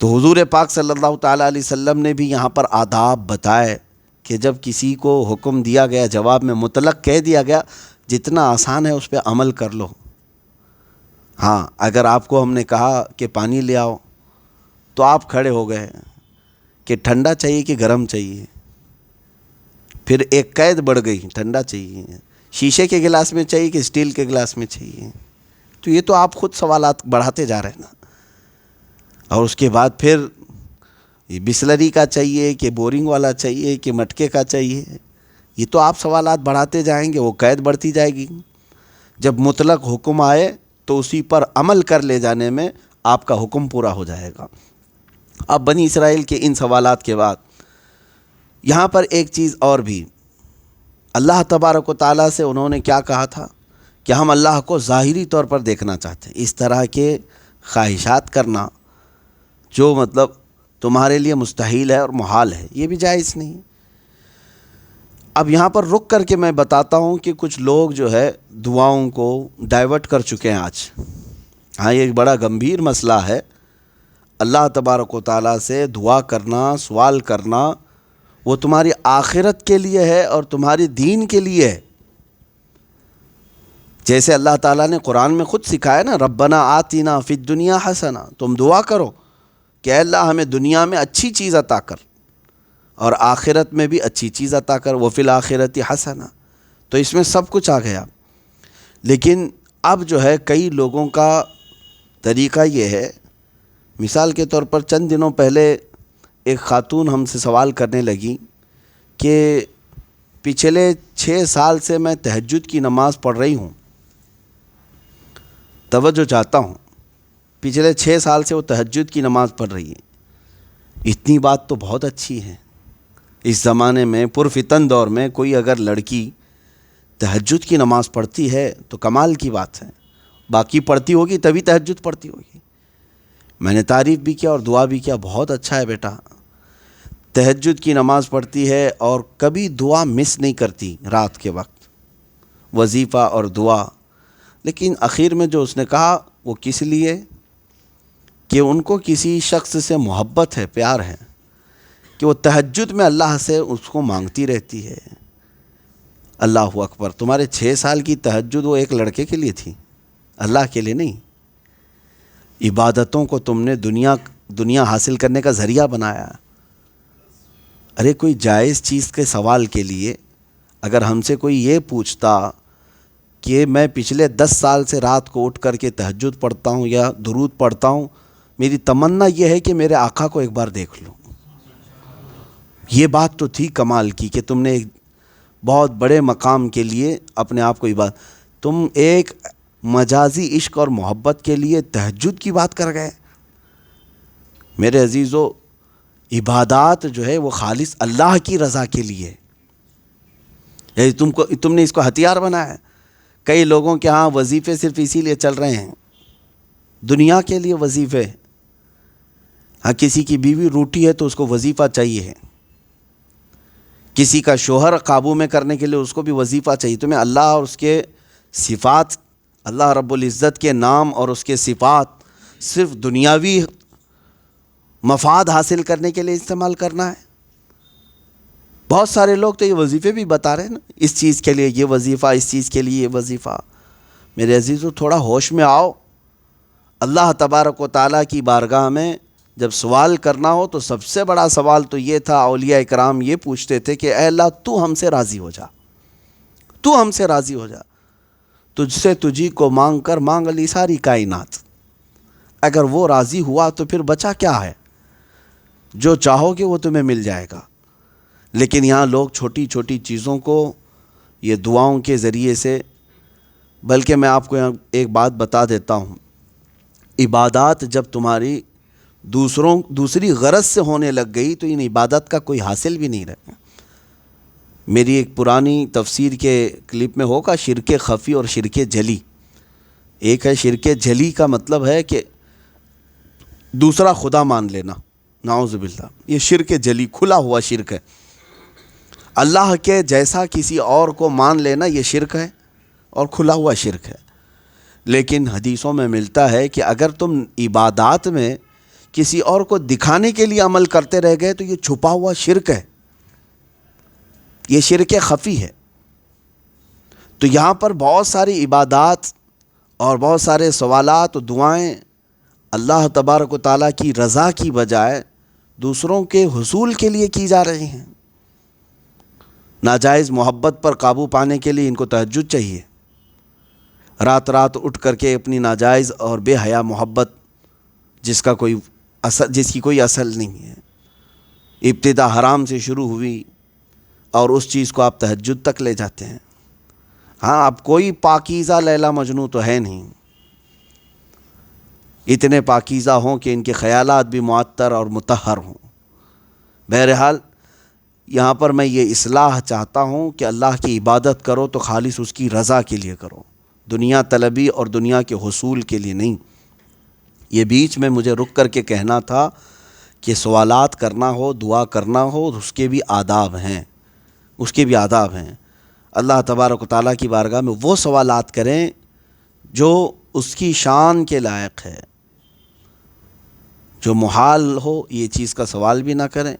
تو حضور پاک صلی اللہ تعالیٰ علیہ وسلم نے بھی یہاں پر آداب بتائے کہ جب کسی کو حکم دیا گیا، جواب میں مطلق کہہ دیا گیا، جتنا آسان ہے اس پہ عمل کر لو۔ ہاں، اگر آپ کو ہم نے کہا کہ پانی لے آؤ تو آپ کھڑے ہو گئے کہ ٹھنڈا چاہیے کہ گرم چاہیے، پھر ایک قید بڑھ گئی، ٹھنڈا چاہیے، شیشے کے گلاس میں چاہیے کہ اسٹیل کے گلاس میں چاہیے، تو یہ تو آپ خود سوالات بڑھاتے جا رہے ہیں نا۔ اور اس کے بعد پھر بسلری کا چاہیے کہ بورنگ والا چاہیے کہ مٹکے کا چاہیے، یہ تو آپ سوالات بڑھاتے جائیں گے، وہ قید بڑھتی جائے گی۔ جب مطلق حکم آئے تو اسی پر عمل کر لے جانے میں آپ کا حکم پورا ہو جائے گا۔ اب بنی اسرائیل کے ان سوالات کے بعد یہاں پر ایک چیز اور بھی، اللہ تبارک و تعالیٰ سے انہوں نے کیا کہا تھا کہ ہم اللہ کو ظاہری طور پر دیکھنا چاہتے ہیں۔ اس طرح کے خواہشات کرنا جو مطلب تمہارے لیے مستحیل ہے اور محال ہے، یہ بھی جائز نہیں۔ اب یہاں پر رک کر کے میں بتاتا ہوں کہ کچھ لوگ جو ہے دعاؤں کو ڈائیورٹ کر چکے ہیں آج۔ ہاں، یہ ایک بڑا گمبھیر مسئلہ ہے۔ اللہ تبارک و تعالیٰ سے دعا کرنا، سوال کرنا، وہ تمہاری آخرت کے لیے ہے اور تمہاری دین کے لیے ہے۔ جیسے اللہ تعالیٰ نے قرآن میں خود سکھایا نا، ربنا آتنا فی الدنیا حسنہ، تم دعا کرو کہ اے اللہ ہمیں دنیا میں اچھی چیز عطا کر اور آخرت میں بھی اچھی چیز عطا کر، وفی الآخرۃ حسنہ۔ تو اس میں سب کچھ آ گیا۔ لیکن اب جو ہے کئی لوگوں کا طریقہ یہ ہے، مثال کے طور پر چند دنوں پہلے ایک خاتون ہم سے سوال کرنے لگی کہ پچھلے 6 سال سے میں تہجد کی نماز پڑھ رہی ہوں، توجہ چاہتا ہوں، پچھلے 6 سال سے وہ تہجد کی نماز پڑھ رہی ہے۔ اتنی بات تو بہت اچھی ہے۔ اس زمانے میں پرفتن دور میں کوئی اگر لڑکی تہجد کی نماز پڑھتی ہے تو کمال کی بات ہے۔ باقی پڑھتی ہوگی تبھی تہجد پڑھتی ہوگی۔ میں نے تعریف بھی کیا اور دعا بھی کیا، بہت اچھا ہے بیٹا، تہجد کی نماز پڑھتی ہے اور کبھی دعا مس نہیں کرتی رات کے وقت، وظیفہ اور دعا۔ لیکن آخر میں جو اس نے کہا وہ کس لیے کہ ان کو کسی شخص سے محبت ہے، پیار ہے، کہ وہ تہجد میں اللہ سے اس کو مانگتی رہتی ہے۔ اللہ اکبر، تمہارے 6 سال کی تہجد وہ ایک لڑکے کے لیے تھی، اللہ کے لیے نہیں۔ عبادتوں کو تم نے دنیا حاصل کرنے کا ذریعہ بنایا۔ ارے کوئی جائز چیز کے سوال کے لیے اگر ہم سے کوئی یہ پوچھتا کہ میں پچھلے 10 سال سے رات کو اٹھ کر کے تہجد پڑھتا ہوں یا درود پڑھتا ہوں، میری تمنا یہ ہے کہ میرے آقا کو ایک بار دیکھ لوں۔ یہ بات تو تھی کمال کی کہ تم نے ایک بہت بڑے مقام کے لیے اپنے آپ کو تم ایک مجازی عشق اور محبت کے لیے تہجد کی بات کر گئے۔ میرے عزیزو، عبادات جو ہے وہ خالص اللہ کی رضا کے لیے، یعنی تم نے اس کو ہتھیار بنایا ہے۔ کئی لوگوں کے ہاں وظیفے صرف اسی لیے چل رہے ہیں، دنیا کے لیے وظیفے۔ ہاں کسی کی بیوی روٹھی ہے تو اس کو وظیفہ چاہیے ہے، کسی کا شوہر قابو میں کرنے کے لیے اس کو بھی وظیفہ چاہیے۔ تمہیں اللہ اور اس کے صفات، اللہ رب العزت کے نام اور اس کے صفات صرف دنیاوی مفاد حاصل کرنے کے لیے استعمال کرنا ہے؟ بہت سارے لوگ تو یہ وظیفے بھی بتا رہے ہیں نا، اس چیز کے لیے یہ وظیفہ، اس چیز کے لیے یہ وظیفہ۔ میرے عزیزو، تھوڑا ہوش میں آؤ۔ اللہ تبارک و تعالیٰ کی بارگاہ میں جب سوال کرنا ہو تو سب سے بڑا سوال تو یہ تھا، اولیاء اکرام یہ پوچھتے تھے کہ اے اللہ تو ہم سے راضی ہو جا، تو ہم سے راضی ہو جا، تجھ سے تجھی کو مانگ کر مانگ لی ساری کائنات۔ اگر وہ راضی ہوا تو پھر بچا کیا ہے؟ جو چاہو گے وہ تمہیں مل جائے گا۔ لیکن یہاں لوگ چھوٹی چھوٹی چیزوں کو یہ دعاؤں کے ذریعے سے، بلکہ میں آپ کو یہاں ایک بات بتا دیتا ہوں، عبادات جب تمہاری دوسری غرض سے ہونے لگ گئی تو ان عبادت کا کوئی حاصل بھی نہیں رہا۔ میری ایک پرانی تفسیر کے کلپ میں ہوگا شرک خفی اور شرک جلی۔ ایک ہے شرک جلی، کا مطلب ہے کہ دوسرا خدا مان لینا، نعوذ باللہ، یہ شرک جلی کھلا ہوا شرک ہے۔ اللہ کے جیسا کسی اور کو مان لینا یہ شرک ہے اور کھلا ہوا شرک ہے۔ لیکن حدیثوں میں ملتا ہے کہ اگر تم عبادات میں کسی اور کو دکھانے کے لیے عمل کرتے رہ گئے تو یہ چھپا ہوا شرک ہے، یہ شرک خفی ہے۔ تو یہاں پر بہت ساری عبادات اور بہت سارے سوالات و دعائیں اللہ تبارک و تعالیٰ کی رضا کی بجائے دوسروں کے حصول کے لیے کی جا رہی ہیں۔ ناجائز محبت پر قابو پانے کے لیے ان کو تہجد چاہیے، رات رات اٹھ کر کے اپنی ناجائز اور بے حیا محبت جس کی کوئی اصل نہیں ہے، ابتدا حرام سے شروع ہوئی اور اس چیز کو آپ تہجد تک لے جاتے ہیں۔ ہاں اب کوئی پاکیزہ لیلا مجنوں تو ہے نہیں، اتنے پاکیزہ ہوں کہ ان کے خیالات بھی معطر اور مطہر ہوں۔ بہرحال یہاں پر میں یہ اصلاح چاہتا ہوں کہ اللہ کی عبادت کرو تو خالص اس کی رضا کے لیے کرو، دنیا طلبی اور دنیا کے حصول کے لیے نہیں۔ یہ بیچ میں مجھے رک کر کے کہنا تھا کہ سوالات کرنا ہو، دعا کرنا ہو، اس کے بھی آداب ہیں، اس کے بھی آداب ہیں۔ اللہ تبارک و تعالیٰ کی بارگاہ میں وہ سوالات کریں جو اس کی شان کے لائق ہے، جو محال ہو یہ چیز کا سوال بھی نہ کریں،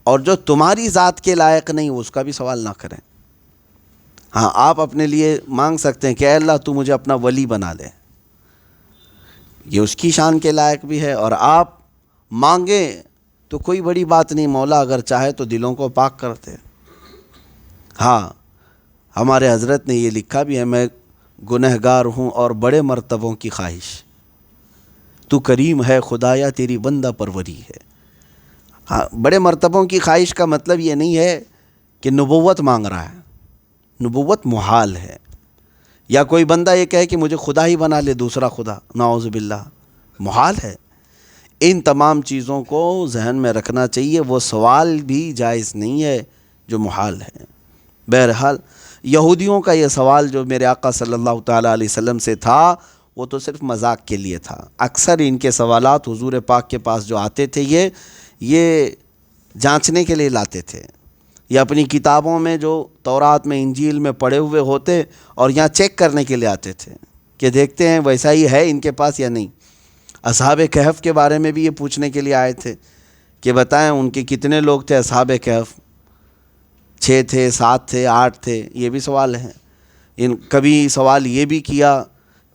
اور جو تمہاری ذات کے لائق نہیں اس کا بھی سوال نہ کریں۔ ہاں آپ اپنے لیے مانگ سکتے ہیں کہ اے اللہ تو مجھے اپنا ولی بنا لے، یہ اس کی شان کے لائق بھی ہے، اور آپ مانگیں تو کوئی بڑی بات نہیں، مولا اگر چاہے تو دلوں کو پاک کرتے۔ ہاں ہمارے حضرت نے یہ لکھا بھی ہے، میں گنہگار ہوں اور بڑے مرتبوں کی خواہش، تو کریم ہے خدایا تیری بندہ پروری ہے۔ ہاں بڑے مرتبوں کی خواہش کا مطلب یہ نہیں ہے کہ نبوت مانگ رہا ہے، نبوت محال ہے، یا کوئی بندہ یہ کہے کہ مجھے خدا ہی بنا لے دوسرا خدا، نعوذ باللہ، محال ہے۔ ان تمام چیزوں کو ذہن میں رکھنا چاہیے، وہ سوال بھی جائز نہیں ہے جو محال ہے۔ بہرحال یہودیوں کا یہ سوال جو میرے آقا صلی اللہ تعالیٰ علیہ وسلم سے تھا وہ تو صرف مذاق کے لیے تھا۔ اکثر ان کے سوالات حضور پاک کے پاس جو آتے تھے یہ جانچنے کے لیے لاتے تھے، یا اپنی کتابوں میں جو تورات میں انجیل میں پڑھے ہوئے ہوتے اور یہاں چیک کرنے کے لیے آتے تھے کہ دیکھتے ہیں ویسا ہی ہے ان کے پاس یا نہیں۔ اصحاب کہف کے بارے میں بھی یہ پوچھنے کے لیے آئے تھے کہ بتائیں ان کے کتنے لوگ تھے اصحاب کہف، 6 تھے، 7 تھے، 8 تھے، یہ بھی سوال ہیں۔ کبھی سوال یہ بھی کیا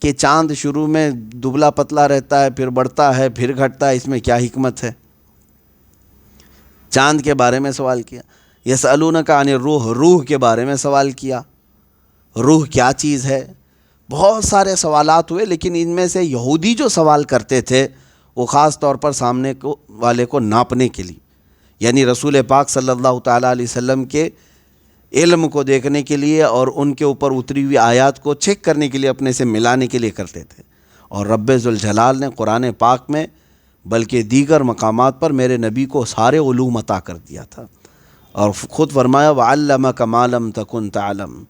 کہ چاند شروع میں دبلا پتلا رہتا ہے، پھر بڑھتا ہے، پھر گھٹتا ہے، اس میں کیا حکمت ہے؟ چاند کے بارے میں سوال کیا۔ یسألونک عن الروح، روح کے بارے میں سوال کیا، روح کیا چیز ہے، بہت سارے سوالات ہوئے، لیکن ان میں سے یہودی جو سوال کرتے تھے وہ خاص طور پر سامنے والے کو ناپنے کے لیے، یعنی رسول پاک صلی اللہ تعالیٰ علیہ وسلم کے علم کو دیکھنے کے لیے اور ان کے اوپر اتری ہوئی آیات کو چیک کرنے کے لیے، اپنے سے ملانے کے لیے کرتے تھے۔ اور رب ذوالجلال نے قرآن پاک میں بلکہ دیگر مقامات پر میرے نبی کو سارے علوم عطا کر دیا تھا، اور خود فرمایا وَعَلَّمَكَ مَا لَمْ تَكُنْ تَعْلَمْ،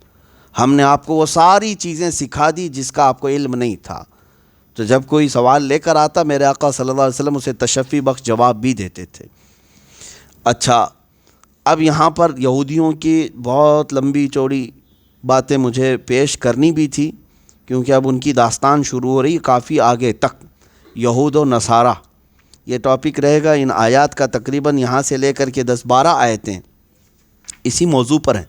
ہم نے آپ کو وہ ساری چیزیں سکھا دی جس کا آپ کو علم نہیں تھا۔ تو جب کوئی سوال لے کر آتا میرے آقا صلی اللہ علیہ وسلم اسے تشفی بخش جواب بھی دیتے تھے۔ اچھا، اب یہاں پر یہودیوں کی بہت لمبی چوڑی باتیں مجھے پیش کرنی بھی تھی، کیونکہ اب ان کی داستان شروع ہو رہی کافی آگے تک، یہود و نصارہ یہ ٹاپک رہے گا۔ ان آیات کا تقریباً یہاں سے لے کر کے 10-12 آیتیں اسی موضوع پر ہیں،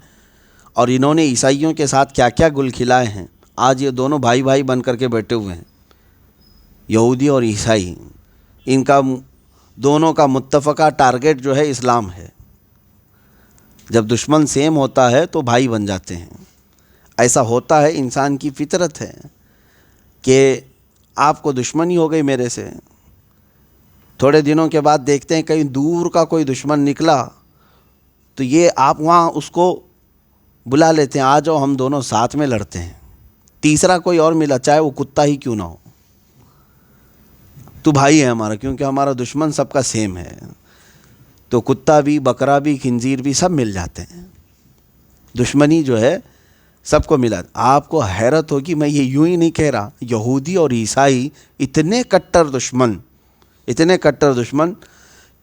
اور انہوں نے عیسائیوں کے ساتھ کیا کیا گل کھلائے ہیں۔ آج یہ دونوں بھائی بھائی بن کر کے بیٹھے ہوئے ہیں، یہودی اور عیسائی، ان کا دونوں کا متفقہ ٹارگٹ جو ہے اسلام ہے۔ جب دشمن سیم ہوتا ہے تو بھائی بن جاتے ہیں، ایسا ہوتا ہے، انسان کی فطرت ہے کہ آپ کو دشمنی ہو گئی میرے سے، تھوڑے دنوں کے بعد دیکھتے ہیں کہیں دور کا کوئی دشمن نکلا تو یہ آپ وہاں اس کو بلا لیتے ہیں، آ جاؤ ہم دونوں ساتھ میں لڑتے ہیں۔ تیسرا کوئی اور ملا، چاہے وہ کتا ہی کیوں نہ ہو، تو بھائی ہے ہمارا، کیونکہ ہمارا دشمن سب کا سیم ہے، تو کتا بھی، بکرا بھی، خنزیر بھی سب مل جاتے ہیں۔ دشمنی جو ہے سب کو ملا۔ آپ کو حیرت ہوگی، میں یہ یوں ہی نہیں کہہ رہا، یہودی اور عیسائی اتنے کٹر دشمن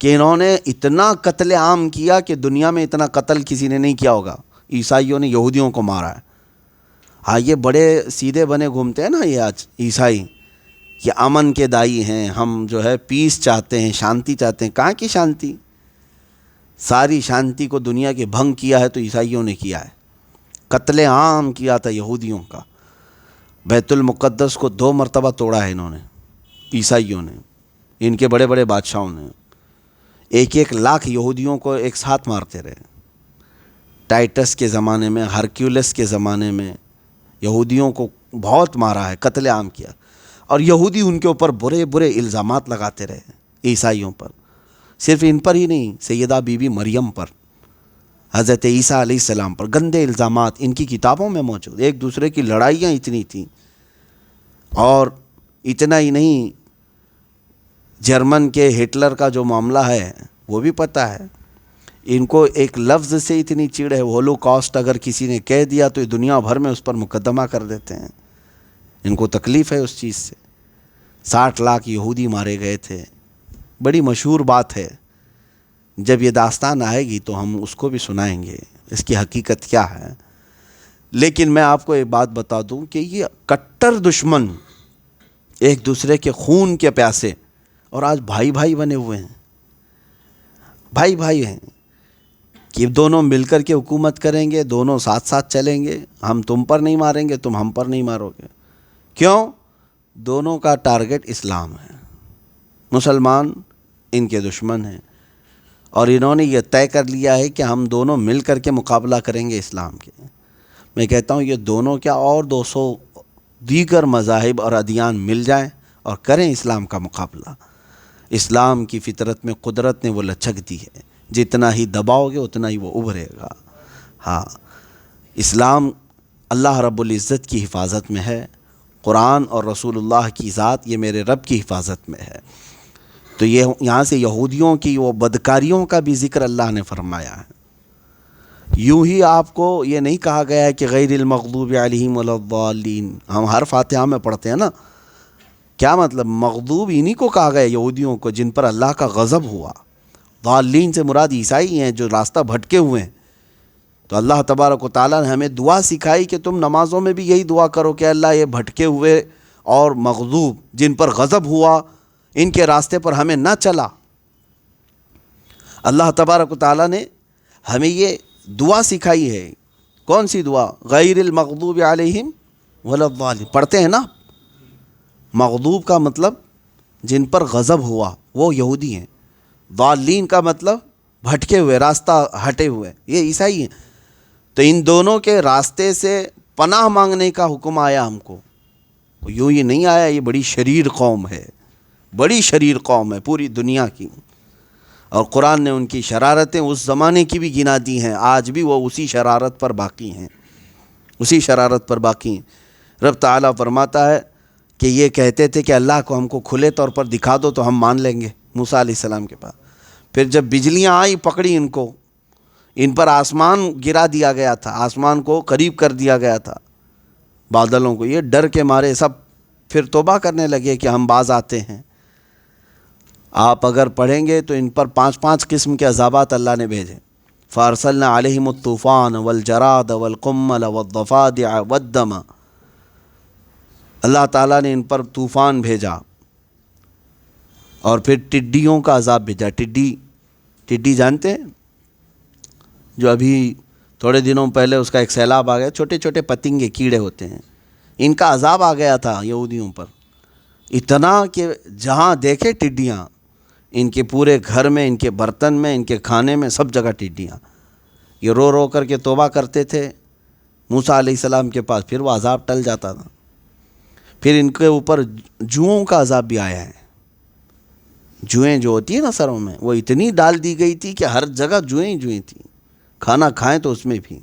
کہ انہوں نے اتنا قتل عام کیا کہ دنیا میں اتنا قتل کسی نے نہیں کیا ہوگا۔ عیسائیوں نے یہودیوں کو مارا ہے۔ ہاں، یہ بڑے سیدھے بنے گھومتے ہیں نا یہ آج عیسائی، یہ امن کے دائی ہیں، ہم جو ہے پیس چاہتے ہیں، شانتی چاہتے ہیں۔ کہاں کی شانتی؟ ساری شانتی کو دنیا کے بھنگ کیا ہے تو عیسائیوں نے کیا ہے۔ قتل عام کیا تھا یہودیوں کا، بیت المقدس کو 2 مرتبہ توڑا ہے انہوں نے، عیسائیوں نے، ان کے بڑے بڑے بادشاہوں نے 1-1 لاکھ یہودیوں کو ایک ساتھ مارتے رہے۔ ٹائٹس کے زمانے میں، ہرکیولس کے زمانے میں یہودیوں کو بہت مارا ہے، قتل عام کیا، اور یہودی ان کے اوپر برے برے الزامات لگاتے رہے عیسائیوں پر، صرف ان پر ہی نہیں، سیدہ بی بی مریم پر، حضرت عیسیٰ علیہ السلام پر گندے الزامات ان کی کتابوں میں موجود۔ ایک دوسرے کی لڑائیاں اتنی تھیں، اور اتنا ہی نہیں، جرمن کے ہٹلر کا جو معاملہ ہے وہ بھی پتہ ہے۔ ان کو ایک لفظ سے اتنی چڑ ہے، ہولوکاسٹ اگر کسی نے کہہ دیا تو دنیا بھر میں اس پر مقدمہ کر دیتے ہیں، ان کو تکلیف ہے اس چیز سے۔ 60 لاکھ یہودی مارے گئے تھے، بڑی مشہور بات ہے، جب یہ داستان آئے گی تو ہم اس کو بھی سنائیں گے، اس کی حقیقت کیا ہے۔ لیکن میں آپ کو ایک بات بتا دوں کہ یہ کٹر دشمن ایک دوسرے کے خون کے پیاسے، اور آج بھائی بھائی بنے ہوئے ہیں، بھائی بھائی ہیں کہ دونوں مل کر کے حکومت کریں گے، دونوں ساتھ ساتھ چلیں گے، ہم تم پر نہیں ماریں گے، تم ہم پر نہیں مارو گے۔ کیوں؟ دونوں کا ٹارگٹ اسلام ہے، مسلمان ان کے دشمن ہیں، اور انہوں نے یہ طے کر لیا ہے کہ ہم دونوں مل کر کے مقابلہ کریں گے اسلام کے۔ میں کہتا ہوں یہ دونوں کیا اور 200 دیگر مذاہب اور ادیان مل جائیں اور کریں اسلام کا مقابلہ۔ اسلام کی فطرت میں قدرت نے وہ لچک دی ہے، جتنا ہی دباؤ گے اتنا ہی وہ ابھرے گا۔ ہاں، اسلام اللہ رب العزت کی حفاظت میں ہے، قرآن اور رسول اللہ کی ذات یہ میرے رب کی حفاظت میں ہے۔ تو یہ یہاں سے یہودیوں کی وہ بدکاریوں کا بھی ذکر اللہ نے فرمایا ہے۔ یوں ہی آپ کو یہ نہیں کہا گیا ہے کہ غیر المغضوب علیہم ولا الضالین، ہم ہر فاتحہ میں پڑھتے ہیں نا، کیا مطلب؟ مغضوب انہی کو کہا گیا یہودیوں کو جن پر اللہ کا غضب ہوا۔ ضالین سے مراد عیسائی ہیں جو راستہ بھٹکے ہوئے ہیں۔ تو اللہ تبارک و تعالیٰ نے ہمیں دعا سکھائی کہ تم نمازوں میں بھی یہی دعا کرو کہ اللہ یہ بھٹکے ہوئے اور مغضوب جن پر غضب ہوا ان کے راستے پر ہمیں نہ چلا۔ اللہ تبارک و تعالیٰ نے ہمیں یہ دعا سکھائی ہے۔ کون سی دعا؟ غیر المغضوب علیہم ولا الضالین پڑھتے ہیں نا۔ مغضوب کا مطلب جن پر غضب ہوا وہ یہودی ہیں، ضالین کا مطلب بھٹکے ہوئے، راستہ ہٹے ہوئے، یہ عیسائی ہیں۔ تو ان دونوں کے راستے سے پناہ مانگنے کا حکم آیا ہم کو، یوں ہی نہیں آیا، یہ بڑی شریر قوم ہے، بڑی شریر قوم ہے پوری دنیا کی، اور قرآن نے ان کی شرارتیں اس زمانے کی بھی گنا دی ہیں، آج بھی وہ اسی شرارت پر باقی ہیں، اسی شرارت پر باقی ہیں۔ رب تعالیٰ فرماتا ہے کہ یہ کہتے تھے کہ اللہ کو ہم کو کھلے طور پر دکھا دو تو ہم مان لیں گے موسیٰ علیہ السلام کے پاس۔ پھر جب بجلیاں آئی پکڑی ان کو، ان پر آسمان گرا دیا گیا تھا، آسمان کو قریب کر دیا گیا تھا بادلوں کو، یہ ڈر کے مارے سب پھر توبہ کرنے لگے کہ ہم باز آتے ہیں۔ آپ اگر پڑھیں گے تو ان پر 5 قسم کے عذابات اللہ نے بھیجے۔ فَأَرْسَلْنَا عَلَيْهِمُ الطُّوفَانَ وَالْجَرَادَ وَالْقُمَّلَ وَالضَّفَادِعَ وَالدَّمَ، اللہ تعالیٰ نے ان پر طوفان بھیجا، اور پھر ٹڈیوں کا عذاب بھیجا۔ ٹڈی جانتے ہیں؟ جو ابھی تھوڑے دنوں پہلے اس کا ایک سیلاب آ گیا، چھوٹے چھوٹے پتنگے کیڑے ہوتے ہیں، ان کا عذاب آ گیا تھا یہودیوں پر، اتنا کہ جہاں دیکھے ٹڈیاں، ان کے پورے گھر میں، ان کے برتن میں، ان کے کھانے میں، سب جگہ ٹڈیاں۔ یہ رو رو کر کے توبہ کرتے تھے موسیٰ علیہ السلام کے پاس، پھر وہ عذاب ٹل جاتا تھا۔ پھر ان کے اوپر جوؤں کا عذاب بھی آیا ہے۔ جوئیں جو ہوتی ہیں نا سروں میں، وہ اتنی ڈال دی گئی تھی کہ ہر جگہ جوئیں ہی جوئیں تھیں، کھانا کھائیں تو اس میں بھی۔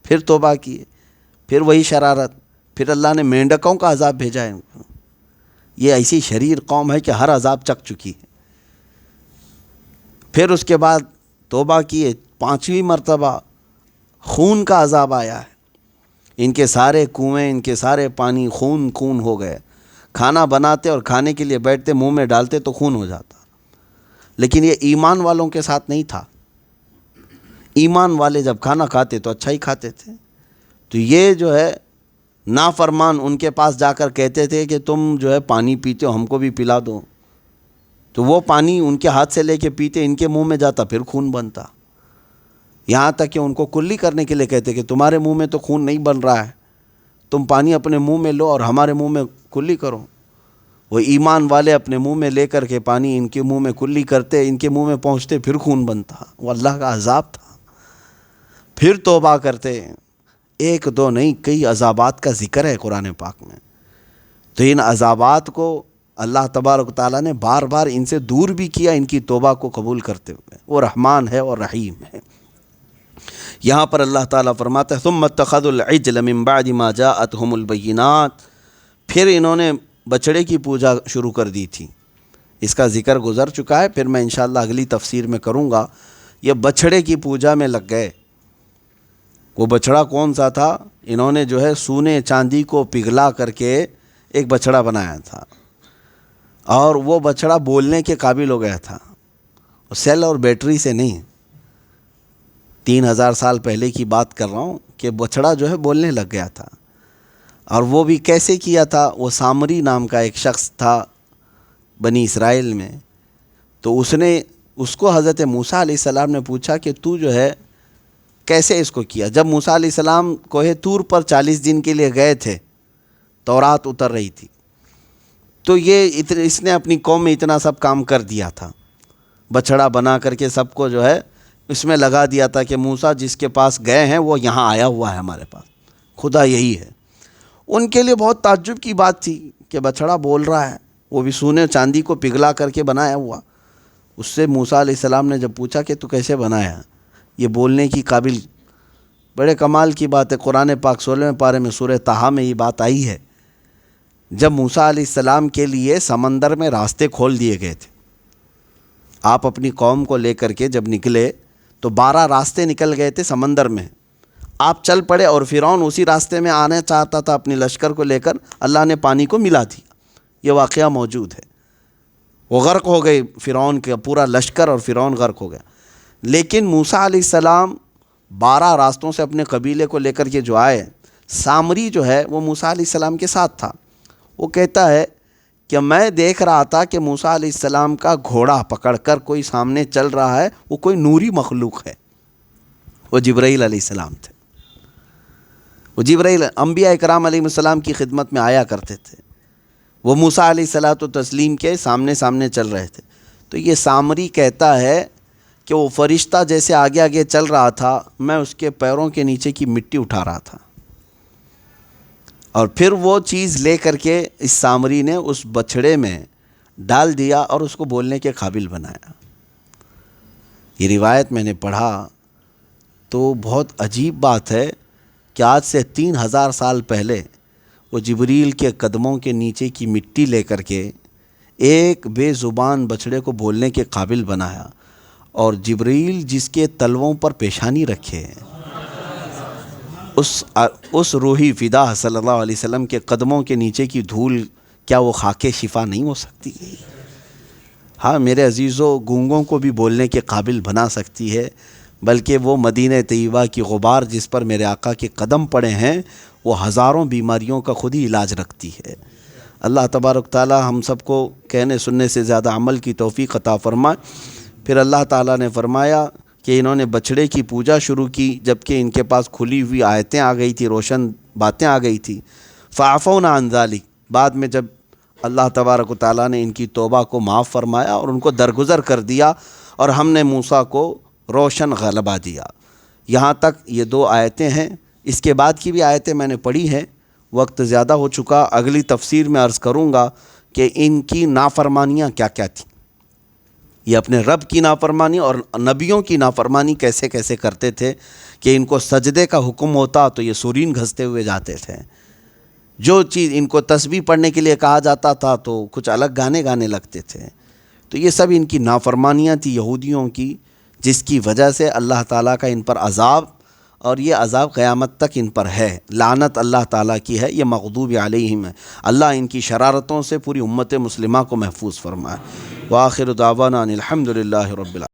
پھر توبہ کیے، پھر وہی شرارت، پھر اللہ نے مینڈکوں کا عذاب بھیجا ہے ان کو۔ یہ ایسی شریر قوم ہے کہ ہر عذاب چکھ چکی ہے۔ پھر اس کے بعد توبہ کیے، 5ویں مرتبہ خون کا عذاب آیا ہے، ان کے سارے کنویں، ان کے سارے پانی خون ہو گئے، کھانا بناتے اور کھانے کے لیے بیٹھتے، منہ میں ڈالتے تو خون ہو جاتا۔ لیکن یہ ایمان والوں کے ساتھ نہیں تھا، ایمان والے جب کھانا کھاتے تو اچھا ہی کھاتے تھے۔ تو یہ جو ہے نافرمان ان کے پاس جا کر کہتے تھے کہ تم جو ہے پانی پیتے ہو، ہم کو بھی پلا دو، تو وہ پانی ان کے ہاتھ سے لے کے پیتے، ان کے منہ میں جاتا، پھر خون بنتا، یہاں تک کہ ان کو کلی کرنے کے لیے کہتے کہ تمہارے منہ میں تو خون نہیں بن رہا ہے، تم پانی اپنے منہ میں لو اور ہمارے منہ میں کلی کرو۔ وہ ایمان والے اپنے منہ میں لے کر کے پانی ان کے منہ میں کلی کرتے، ان کے منہ میں پہنچتے، پھر خون بنتا۔ وہ اللہ کا عذاب تھا۔ پھر توبہ کرتے، 1 2 نہیں، کئی عذابات کا ذکر ہے قرآن پاک میں۔ تو ان عذابات کو اللہ تبارک و تعالیٰ نے بار بار ان سے دور بھی کیا، ان کی توبہ کو قبول کرتے ہوئے۔ وہ رحمان ہے اور رحیم ہے۔ یہاں پر اللہ تعالیٰ فرماتا ہے ثم اتخذوا العجل من بعد ما جاءتهم البینات، پھر انہوں نے بچڑے کی پوجا شروع کر دی تھی۔ اس کا ذکر گزر چکا ہے، پھر میں انشاءاللہ اگلی تفسیر میں کروں گا۔ یہ بچڑے کی پوجا میں لگ گئے۔ وہ بچڑا کون سا تھا؟ انہوں نے جو ہے سونے چاندی کو پگھلا کر کے ایک بچڑا بنایا تھا، اور وہ بچڑا بولنے کے قابل ہو گیا تھا، سیل اور بیٹری سے نہیں۔ 3000 سال پہلے کی بات کر رہا ہوں کہ بچڑا جو ہے بولنے لگ گیا تھا۔ اور وہ بھی کیسے کیا تھا؟ وہ سامری نام کا ایک شخص تھا بنی اسرائیل میں، تو اس کو حضرت موسیٰ علیہ السلام نے پوچھا کہ تو جو ہے کیسے اس کو کیا؟ جب موسیٰ علیہ السلام کوہ طور پر 40 دن کے لیے گئے تھے، تورات اتر رہی تھی، تو اس نے اپنی قوم میں اتنا سب کام کر دیا تھا، بچڑا بنا کر کے سب کو جو ہے اس میں لگا دیا تھا کہ موسیٰ جس کے پاس گئے ہیں وہ یہاں آیا ہوا ہے، ہمارے پاس خدا یہی ہے۔ ان کے لیے بہت تعجب کی بات تھی کہ بچڑا بول رہا ہے، وہ بھی سونے چاندی کو پگھلا کر کے بنایا ہوا۔ اس سے موسیٰ علیہ السلام نے جب پوچھا کہ تو کیسے بنایا، یہ بولنے کی قابل، بڑے کمال کی بات ہے۔ قرآن پاک 16ویں پارے میں سورہ طٰہٰ میں یہ بات آئی ہے، جب موسیٰ علیہ السلام کے لیے سمندر میں راستے کھول دیے گئے تھے۔ آپ اپنی قوم کو لے کر کے جب نکلے تو 12 راستے نکل گئے تھے سمندر میں، آپ چل پڑے، اور فرعون اسی راستے میں آنا چاہتا تھا اپنی لشکر کو لے کر، اللہ نے پانی کو ملا دیا۔ یہ واقعہ موجود ہے، وہ غرق ہو گئے، فرعون کا پورا لشکر اور فرعون غرق ہو گیا۔ لیکن موسیٰ علیہ السلام 12 راستوں سے اپنے قبیلے کو لے کر کے جو آئے، سامری جو ہے وہ موسیٰ علیہ السلام کے ساتھ تھا۔ وہ کہتا ہے کہ میں دیکھ رہا تھا کہ موسیٰ علیہ السلام کا گھوڑا پکڑ کر کوئی سامنے چل رہا ہے، وہ کوئی نوری مخلوق ہے، وہ جبرائیل علیہ السلام تھے۔ وہ جبرائیل انبیاء اکرام علیہ السلام کی خدمت میں آیا کرتے تھے، وہ موسیٰ علیہ الصلوۃ والتسلیم کے سامنے چل رہے تھے۔ تو یہ سامری کہتا ہے کہ وہ فرشتہ جیسے آگے آگے چل رہا تھا، میں اس کے پیروں کے نیچے کی مٹی اٹھا رہا تھا، اور پھر وہ چیز لے کر کے اس سامری نے اس بچھڑے میں ڈال دیا اور اس کو بولنے کے قابل بنایا۔ یہ روایت میں نے پڑھا تو بہت عجیب بات ہے کہ آج سے 3000 سال پہلے وہ جبریل کے قدموں کے نیچے کی مٹی لے کر کے ایک بے زبان بچھڑے کو بولنے کے قابل بنایا، اور جبریل جس کے تلووں پر پیشانی رکھے ہیں، اس روحی فدا صلی اللہ علیہ وسلم کے قدموں کے نیچے کی دھول کیا وہ خاک شفا نہیں ہو سکتی؟ ہاں میرے عزیزو، گونگوں کو بھی بولنے کے قابل بنا سکتی ہے، بلکہ وہ مدینہ طیبہ کی غبار جس پر میرے آقا کے قدم پڑے ہیں وہ ہزاروں بیماریوں کا خود ہی علاج رکھتی ہے۔ اللہ تبارک تعالی ہم سب کو کہنے سننے سے زیادہ عمل کی توفیق عطا فرمائے۔ پھر اللہ تعالیٰ نے فرمایا کہ انہوں نے بچھڑے کی پوجا شروع کی جبکہ ان کے پاس کھلی ہوئی آیتیں آ گئی تھی، روشن باتیں آ گئی تھی۔ فعفونا عن ذلک، بعد میں جب اللہ تبارک و تعالیٰ نے ان کی توبہ کو معاف فرمایا اور ان کو درگزر کر دیا، اور ہم نے موسیٰ کو روشن غلبہ دیا۔ یہاں تک یہ 2 آیتیں ہیں۔ اس کے بعد کی بھی آیتیں میں نے پڑھی ہیں، وقت زیادہ ہو چکا، اگلی تفسیر میں عرض کروں گا کہ ان کی نافرمانیاں کیا کیا تھیں۔ یہ اپنے رب کی نافرمانی اور نبیوں کی نافرمانی کیسے کیسے کرتے تھے کہ ان کو سجدے کا حکم ہوتا تو یہ سورین گھستے ہوئے جاتے تھے، جو چیز ان کو تسبیح پڑھنے کے لیے کہا جاتا تھا تو کچھ الگ گانے گانے لگتے تھے۔ تو یہ سب ان کی نافرمانیاں تھیں یہودیوں کی، جس کی وجہ سے اللہ تعالیٰ کا ان پر عذاب، اور یہ عذاب قیامت تک ان پر ہے، لعنت اللہ تعالیٰ کی ہے، یہ مغضوب علیہم ہے۔ اللہ ان کی شرارتوں سے پوری امت مسلمہ کو محفوظ فرمائے۔ وآخر دعوانا ان الحمد للہ رب العالمین۔